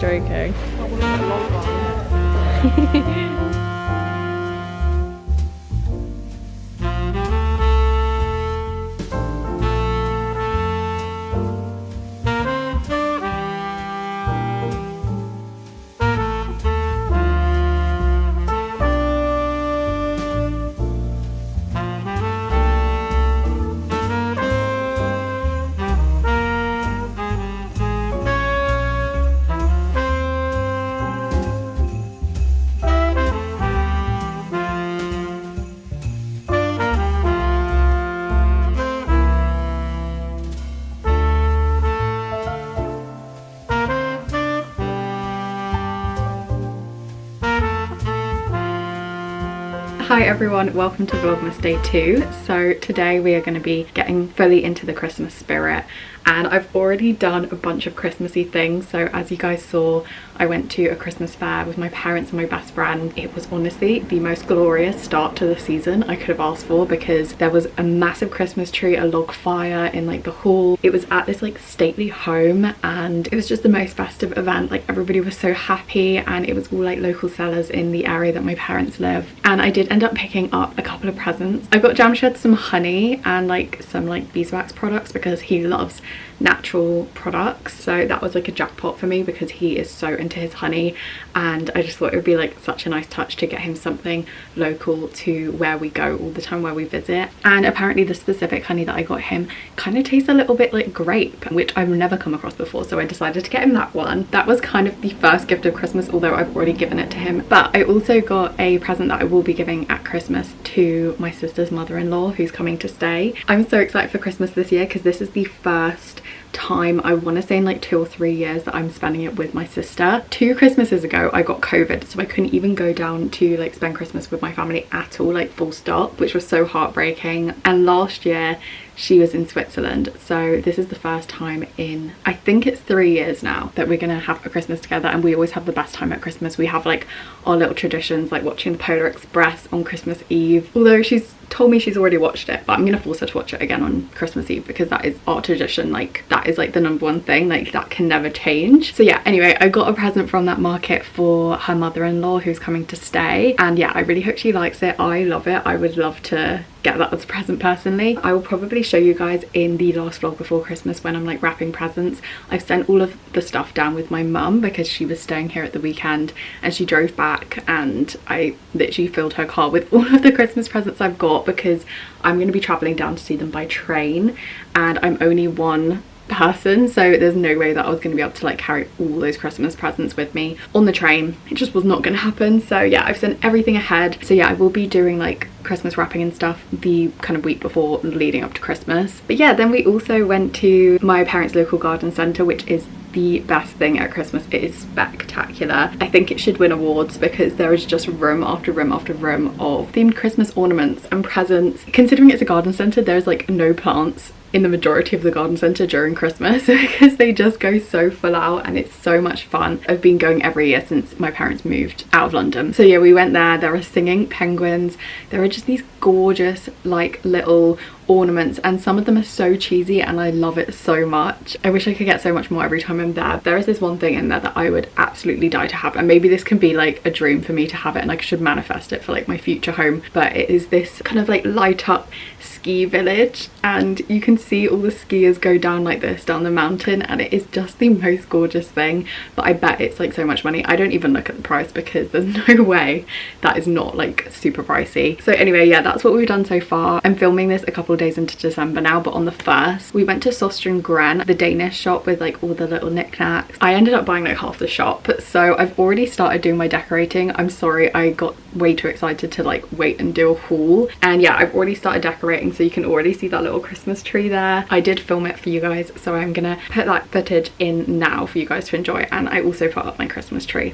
joking. Hi everyone, welcome to Vlogmas Day 2. So today we are going to be getting fully into the Christmas spirit, and I've already done a bunch of Christmassy things. So as you guys saw, I went to a Christmas fair with my parents and my best friend. It was honestly the most glorious start to the season I could have asked for, because there was a massive Christmas tree, a log fire in like the hall. It was at this like stately home, and it was just the most festive event. Like everybody was so happy, and it was all like local sellers in the area that my parents live. And I did end up picking up a couple of presents. I got Jamshed some honey and like some like beeswax products because he loves natural products, so that was like a jackpot for me because he is so into his honey, and I just thought it would be like such a nice touch to get him something local to where we go all the time, where we visit. And apparently the specific honey that I got him kind of tastes a little bit like grape, which I've never come across before, so I decided to get him that one. That was kind of the first gift of Christmas, although I've already given it to him. But I also got a present that I will be giving at Christmas to my sister's mother-in-law who's coming to stay. I'm so excited for Christmas this year because this is the first time, I want to say in like 2 or 3 years, that I'm spending it with my sister. 2 Christmases ago I got COVID, so I couldn't even go down to like spend Christmas with my family at all, like full stop, which was so heartbreaking. And last year she was in Switzerland, so this is the first time in, I think it's 3 years now, that we're gonna have a Christmas together, and we always have the best time at Christmas. We have like our little traditions, like watching the Polar Express on Christmas Eve, although she's told me she's already watched it, but I'm gonna force her to watch it again on Christmas Eve because that is our tradition. Like that is like the #1 thing, like that can never change. So yeah, anyway, I got a present from that market for her mother-in-law who's coming to stay, and yeah, I really hope she likes it. I love it. I would love to get that as a present personally. I will probably show you guys in the last vlog before Christmas when I'm like wrapping presents. I've sent all of the stuff down with my mum because she was staying here at the weekend, and she drove back, and I literally filled her car with all of the Christmas presents I've got because I'm going to be traveling down to see them by train, and I'm only one person, so there's no way that I was going to be able to like carry all those Christmas presents with me on the train. It just was not going to happen. So yeah, I've sent everything ahead. So yeah, I will be doing like Christmas wrapping and stuff the kind of week before leading up to Christmas. But yeah, then we also went to my parents' local garden centre, which is the best thing at Christmas. It is spectacular. I think it should win awards because there is just room after room after room of themed Christmas ornaments and presents. Considering it's a garden centre, there's like no plants in the majority of the garden centre during Christmas because they just go so full out, and it's so much fun. I've been going every year since my parents moved out of London. So yeah, we went there. There are singing penguins. There are just these gorgeous like little ornaments, and some of them are so cheesy and I love it so much. I wish I could get so much more every time I'm there. There is this one thing in there that I would absolutely die to have, and maybe this can be like a dream for me to have it, and I should manifest it for like my future home. But it is this kind of like light up ski village, and you can see all the skiers go down like this down the mountain, and it is just the most gorgeous thing. But I bet it's like so much money. I don't even look at the price because there's no way that is not like super pricey. So anyway, yeah, that's what we've done so far. I'm filming this a couple of days into December now, but on the 1st we went to Gren, the Danish shop with like all the little knickknacks. I ended up buying like half the shop, so I've already started doing my decorating. I'm sorry, I got way too excited to like wait and do a haul, and yeah, I've already started decorating, so you can already see that little Christmas tree there. I did film it for you guys, so I'm gonna put that footage in now for you guys to enjoy, and I also put up my Christmas tree.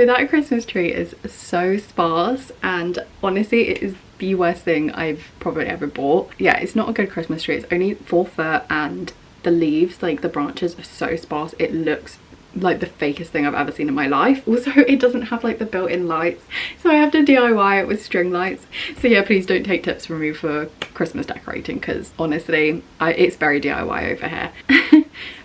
that Christmas tree is so sparse, and honestly it is the worst thing I've probably ever bought. Yeah, it's not a good Christmas tree. It's only 4 foot and the leaves, like the branches, are so sparse. It looks like the fakest thing I've ever seen in my life. Also, it doesn't have like the built-in lights, so I have to DIY it with string lights. So yeah, please don't take tips from me for Christmas decorating, because honestly it's very DIY over here.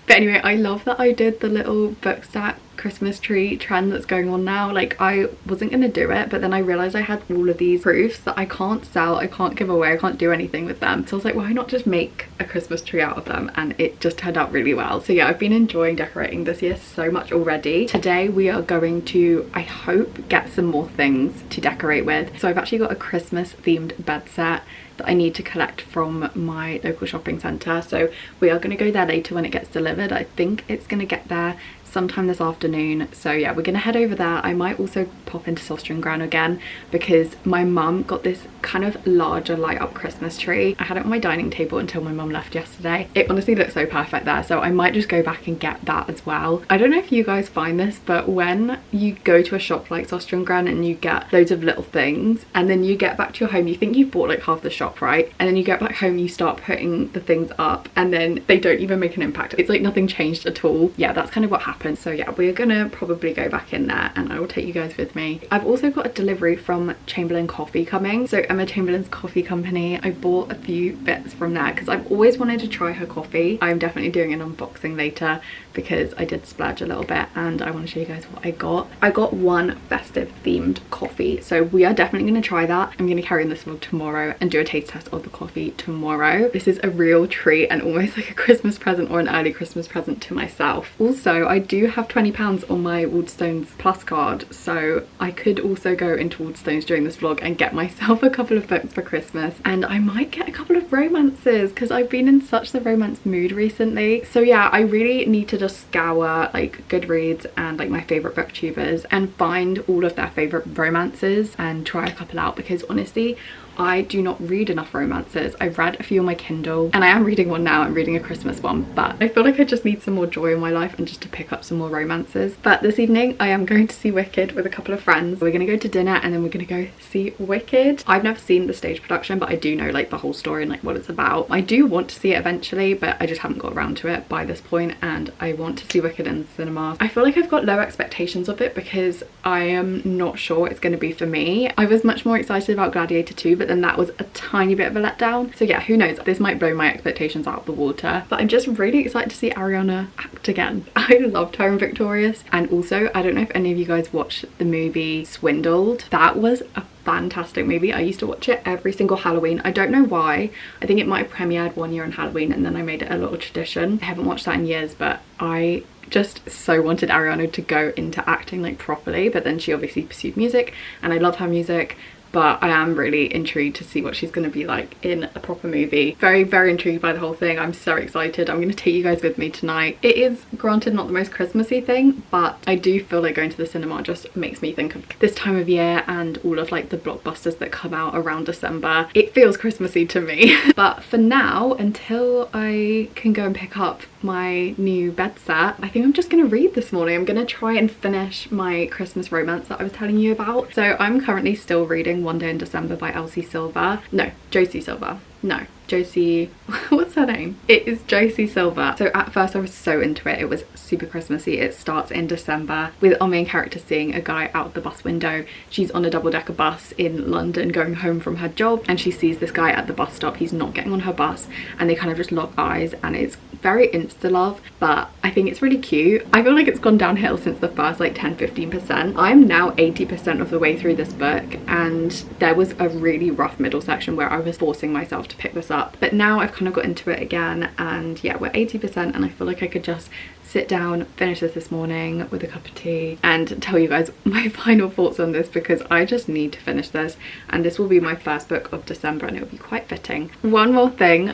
But anyway, I love that I did the little book stack Christmas tree trend that's going on now. Like, I wasn't gonna do it, but then I realized I had all of these proofs that I can't sell, I can't give away, I can't do anything with them. So I was like, why not just make a Christmas tree out of them? And it just turned out really well. So yeah, I've been enjoying decorating this year so much already. Today we are going to, I hope, get some more things to decorate with. So I've actually got a Christmas themed bed set that I need to collect from my local shopping centre. So we are going to go there later when it gets delivered. I think it's going to get there sometime this afternoon. So yeah, we're gonna head over there. I might also pop into Soster & Grano again, because my mum got this kind of larger light up Christmas tree. I had it on my dining table until my mum left yesterday. It honestly looks so perfect there, so I might just go back and get that as well. I don't know if you guys find this, but when you go to a shop like Soster & Grano and you get loads of little things, and then you get back to your home, you think you've bought like half the shop, right? And then you get back home, you start putting the things up, and then they don't even make an impact. It's like nothing changed at all. Yeah, that's kind of what happened. So yeah, we're gonna probably go back in there and I will take you guys with me. I've also got a delivery from Chamberlain Coffee coming. So Emma Chamberlain's coffee company, I bought a few bits from there because I've always wanted to try her coffee. I'm definitely doing an unboxing later because I did splurge a little bit and I want to show you guys what I got. I got one festive themed coffee, so we are definitely going to try that. I'm going to carry in this vlog tomorrow and do a taste test of the coffee tomorrow. This is a real treat and almost like a Christmas present or an early Christmas present to myself. Also, I do have £20 on my Waterstones Plus card, so I could also go into Waterstones during this vlog and get myself a couple of books for Christmas, and I might get a couple of romances because I've been in such the romance mood recently. So yeah, I really need to just scour like Goodreads and like my favorite booktubers and find all of their favorite romances and try a couple out, because honestly I do not read enough romances. I've read a few on my Kindle and I am reading one now. I'm reading a Christmas one, but I feel like I just need some more joy in my life and just to pick up some more romances. But this evening I am going to see Wicked with a couple of friends. We're gonna go to dinner and then we're gonna go see Wicked. I've never seen the stage production, but I do know like the whole story and like what it's about. I do want to see it eventually, but I just haven't got around to it by this point, and I want to see Wicked in the cinema. I feel like I've got low expectations of it because I am not sure it's going to be for me. I was much more excited about Gladiator 2, but then that was a tiny bit of a letdown. So yeah, who knows, this might blow my expectations out of the water, but I'm just really excited to see Ariana act again. I loved her in Victorious, and also I don't know if any of you guys watched the movie Swindled. That was a fantastic movie. I used to watch it every single Halloween. I don't know why. I think it might have premiered one year on Halloween and then I made it a little tradition. I haven't watched that in years, but I just so wanted Ariana to go into acting like properly, but then she obviously pursued music and I love her music. But I am really intrigued to see what she's going to be like in a proper movie. Very, very intrigued by the whole thing. I'm so excited. I'm going to take you guys with me tonight. It is granted not the most Christmassy thing, but I do feel like going to the cinema just makes me think of this time of year and all of like the blockbusters that come out around December. It feels Christmassy to me. But for now, until I can go and pick up my new bed set, I think I'm just going to read this morning. I'm going to try and finish my Christmas romance that I was telling you about. So I'm currently still reading One Day in December by Elsie Silver. No, Josie Silver. No, Josie, what's her name? It is Josie Silver. So at first I was so into it. It was super Christmassy. It starts in December with our main character seeing a guy out the bus window. She's on a double-decker bus in London going home from her job, and she sees this guy at the bus stop. He's not getting on her bus and they kind of just lock eyes, and it's very insta love, but I think it's really cute. I feel like it's gone downhill since the first like 10-15%. I'm now 80% of the way through this book, and there was a really rough middle section where I was forcing myself to pick this up, but now I've kind of got into it again, and yeah, we're 80% and I feel like I could just sit down, finish this morning with a cup of tea and tell you guys my final thoughts on this, because I just need to finish this, and this will be my first book of December and it will be quite fitting. One more thing,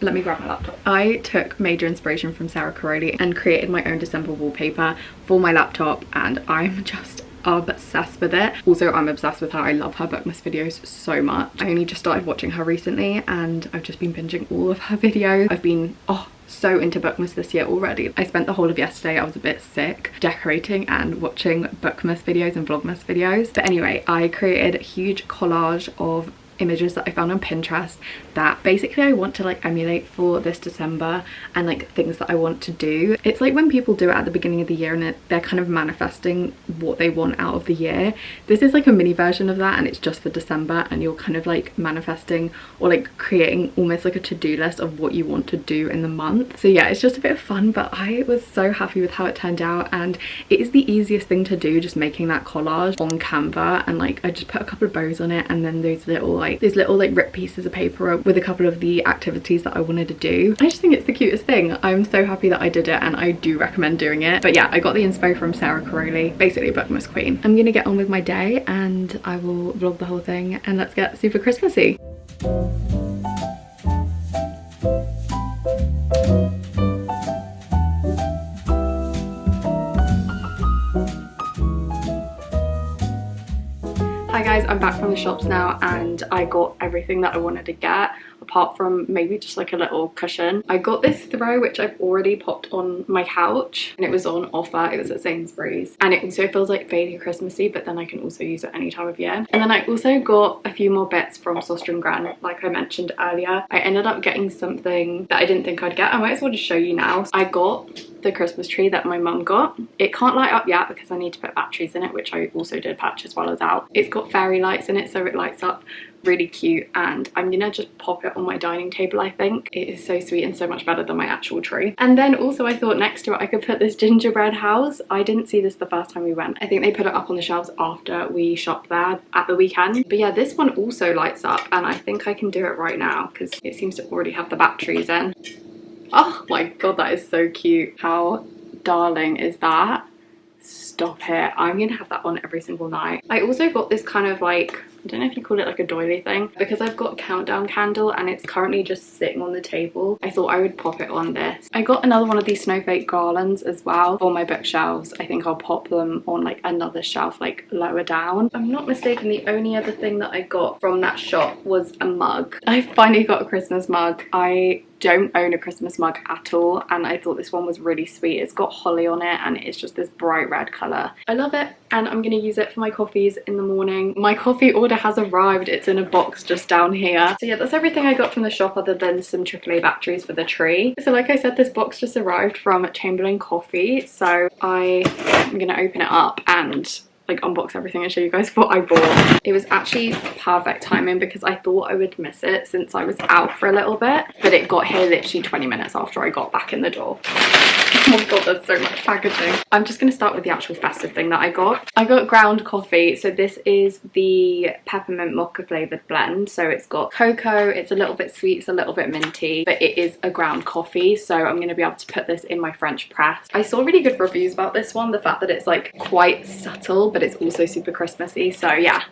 let me grab my laptop. I took major inspiration from Sarah Caroli and created my own December wallpaper for my laptop, and I'm just obsessed with it. Also, I'm obsessed with her. I love her bookmas videos so much. I only just started watching her recently and I've just been binging all of her videos. I've been so into bookmas this year already. I spent the whole of yesterday, I was a bit sick, decorating and watching bookmas videos and vlogmas videos. But anyway, I created a huge collage of images that I found on Pinterest that basically I want to like emulate for this December, and like things that I want to do. It's like when people do it at the beginning of the year and they're kind of manifesting what they want out of the year. This is like a mini version of that, and it's just for December, and you're kind of like manifesting or like creating almost like a to-do list of what you want to do in the month. So yeah, it's just a bit of fun, but I was so happy with how it turned out, and it is the easiest thing to do, just making that collage on Canva. And like I just put a couple of bows on it, and then those little like ripped pieces of paper with a couple of the activities that I wanted to do. I just think it's the cutest thing. I'm so happy that I did it, and I do recommend doing it. But yeah, I got the inspo from Sarah Caroli, basically bookmas queen. I'm gonna get on with my day and I will vlog the whole thing, and let's get super Christmassy. Hi guys, I'm back from the shops now, and I got everything that I wanted to get, apart from maybe just like a little cushion. I got this throw which I've already popped on my couch, and it was on offer. It was at Sainsbury's, and it also feels like vaguely Christmassy, but then I can also use it any time of year. And then I also got a few more bits from Soster & Gran, like I mentioned earlier. I ended up getting something that I didn't think I'd get. I might as well just show you now. I got the Christmas tree that my mum got. It can't light up yet because I need to put batteries in it, which I also did purchase while I was out. It's got fairy lights in it, so it lights up really cute, and I'm gonna just pop it on my dining table. I think it is so sweet and so much better than my actual tree. And then also I thought next to it I could put this gingerbread house. I didn't see this the first time we went. I think they put it up on the shelves after we shopped there at the weekend. But yeah, this one also lights up, and I think I can do it right now because it seems to already have the batteries in. Oh my god, that is so cute. How darling is that? Stop it. I'm gonna have that on every single night. I also got this kind of like, I don't know if you call it like a doily thing, because I've got a countdown candle and it's currently just sitting on the table. I thought I would pop it on this. I got another one of these snowflake garlands as well for my bookshelves. I think I'll pop them on like another shelf like lower down. If I'm not mistaken, the only other thing that I got from that shop was a mug. I finally got a Christmas mug. I don't own a Christmas mug at all, and I thought this one was really sweet. It's got holly on it and it's just this bright red colour. I love it, and I'm gonna use it for my coffees in the morning. My coffee order has arrived. It's in a box just down here. So yeah, that's everything I got from the shop other than some AAA batteries for the tree. So like I said, this box just arrived from Chamberlain Coffee, so I'm gonna open it up and like unbox everything and show you guys what I bought. It was actually perfect timing because I thought I would miss it since I was out for a little bit, but it got here literally 20 minutes after I got back in the door. Oh my god, there's so much packaging. I'm just going to start with the actual festive thing that I got. I got ground coffee. So this is the peppermint mocha flavoured blend. So it's got cocoa, it's a little bit sweet, it's a little bit minty, but it is a ground coffee. So I'm going to be able to put this in my French press. I saw really good reviews about this one. The fact that it's like quite subtle, but it's also super Christmassy. So yeah,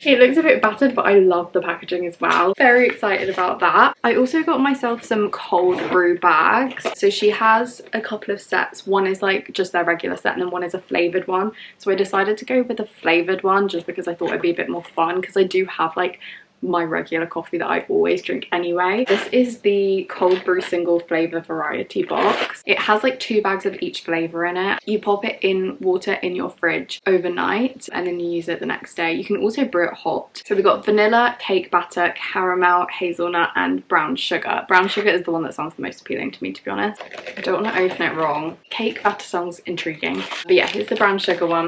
it looks a bit battered, but I love the packaging as well. Very excited about that. I also got myself some cold brew bags. So she has a couple of sets. One is like just their regular set, and then one is a flavoured one. So I decided to go with a flavoured one just because I thought it'd be a bit more fun, because I do have like my regular coffee that I always drink anyway. This is the cold brew single flavour variety box. It has like 2 bags of each flavour in it. You pop it in water in your fridge overnight and then you use it the next day. You can also brew it hot. So we got vanilla, cake batter, caramel, hazelnut and brown sugar. Brown sugar is the one that sounds the most appealing to me, to be honest. I don't want to open it wrong. Cake batter sounds intriguing. But yeah, here's the brown sugar one.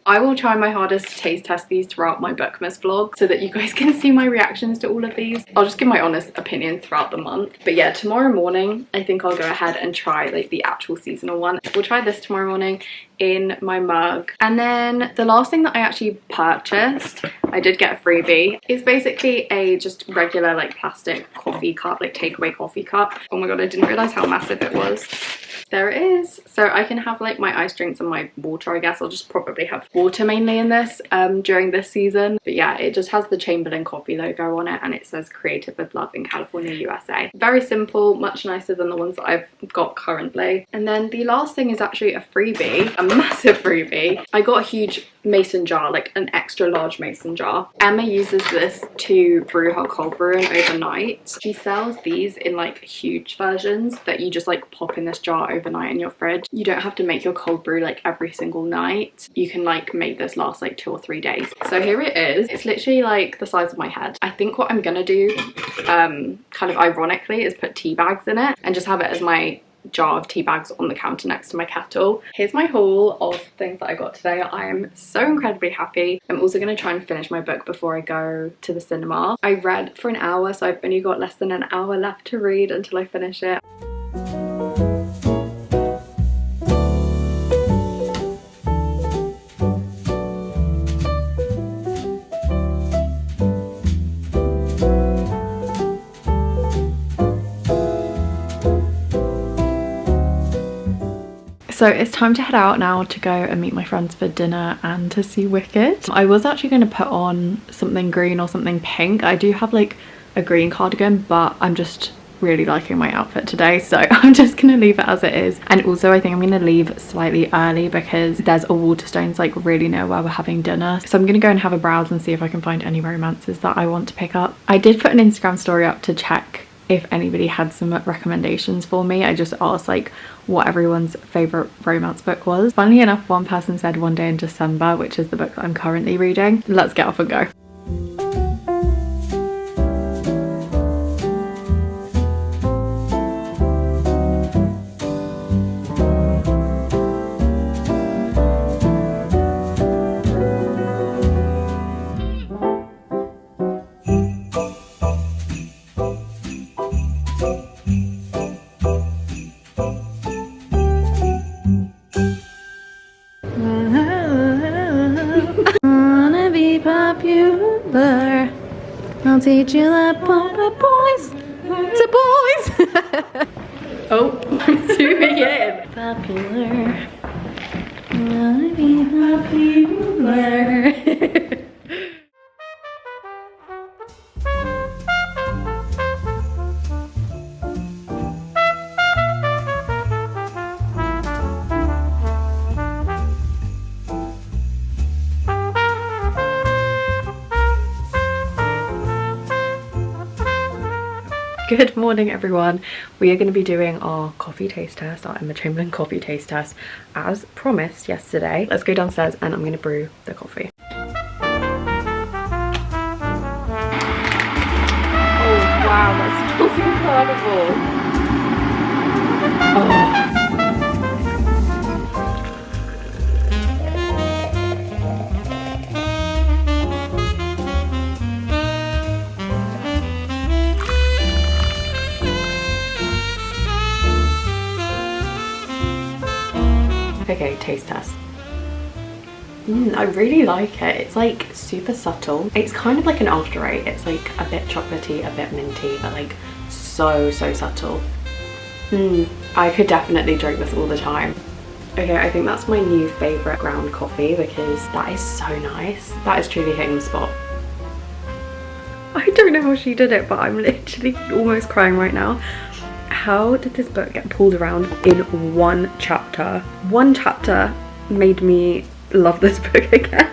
I will try my hardest to taste test these throughout my bookmas vlog so that you guys can see my reactions to all of these. I'll just give my honest opinion throughout the month. But yeah, tomorrow morning I think I'll go ahead and try like the actual seasonal one. We'll try this tomorrow morning in my mug. And then the last thing that I actually purchased, I did get a freebie. It's basically a just regular like plastic coffee cup, like takeaway coffee cup. Oh my god, I didn't realize how massive it was. There it is. So I can have like my ice drinks and my water. I guess I'll just probably have water mainly in this during this season. But yeah, it just has the Chamberlain coffee logo on it and it says created with love in California, USA. Very simple, much nicer than the ones that I've got currently. And then the last thing is actually a freebie, a massive freebie. I got a huge mason jar, like an extra large mason jar. Emma uses this to brew her cold brew in overnight. She sells these in like huge versions that you just like pop in this jar overnight in your fridge. You don't have to make your cold brew like every single night. You can like make this last like 2 or 3 days. So here it is. It's literally like the size of my head. I think what I'm gonna do kind of ironically is put tea bags in it and just have it as my jar of tea bags on the counter next to my kettle. Here's my haul of things that I got today. I am so incredibly happy. I'm also going to try and finish my book before I go to the cinema. I read for an hour, so I've only got less than an hour left to read until I finish it. So it's time to head out now to go and meet my friends for dinner and to see Wicked. I was actually going to put on something green or something pink. I do have like a green cardigan, but I'm just really liking my outfit today, so I'm just gonna leave it as it is. And also I think I'm gonna leave slightly early because there's a Waterstones like really near where we're having dinner, so I'm gonna go and have a browse and see if I can find any romances that I want to pick up. I did put an Instagram story up to check if anybody had some recommendations for me. I just asked like what everyone's favorite romance book was. Funnily enough, one person said One Day in December, which is the book that I'm currently reading. Let's get off and go. Popular, I'll teach you that boys to boys. Oh, I'm zooming in. Popular, wanna be popular. Good morning everyone. We are going to be doing our coffee taste test, our Emma Chamberlain coffee taste test as promised yesterday. Let's go downstairs and I'm going to brew the coffee. Oh wow, that smells incredible. Oh. Okay, taste test. I really like it. It's like super subtle. It's kind of like an after eight. It's like a bit chocolatey, a bit minty, but like so subtle. I could definitely drink this all the time. Okay, I think that's my new favourite ground coffee because that is so nice. That is truly hitting the spot. I don't know how she did it, but I'm literally almost crying right now. How did this book get pulled around in one chapter? One chapter made me love this book again.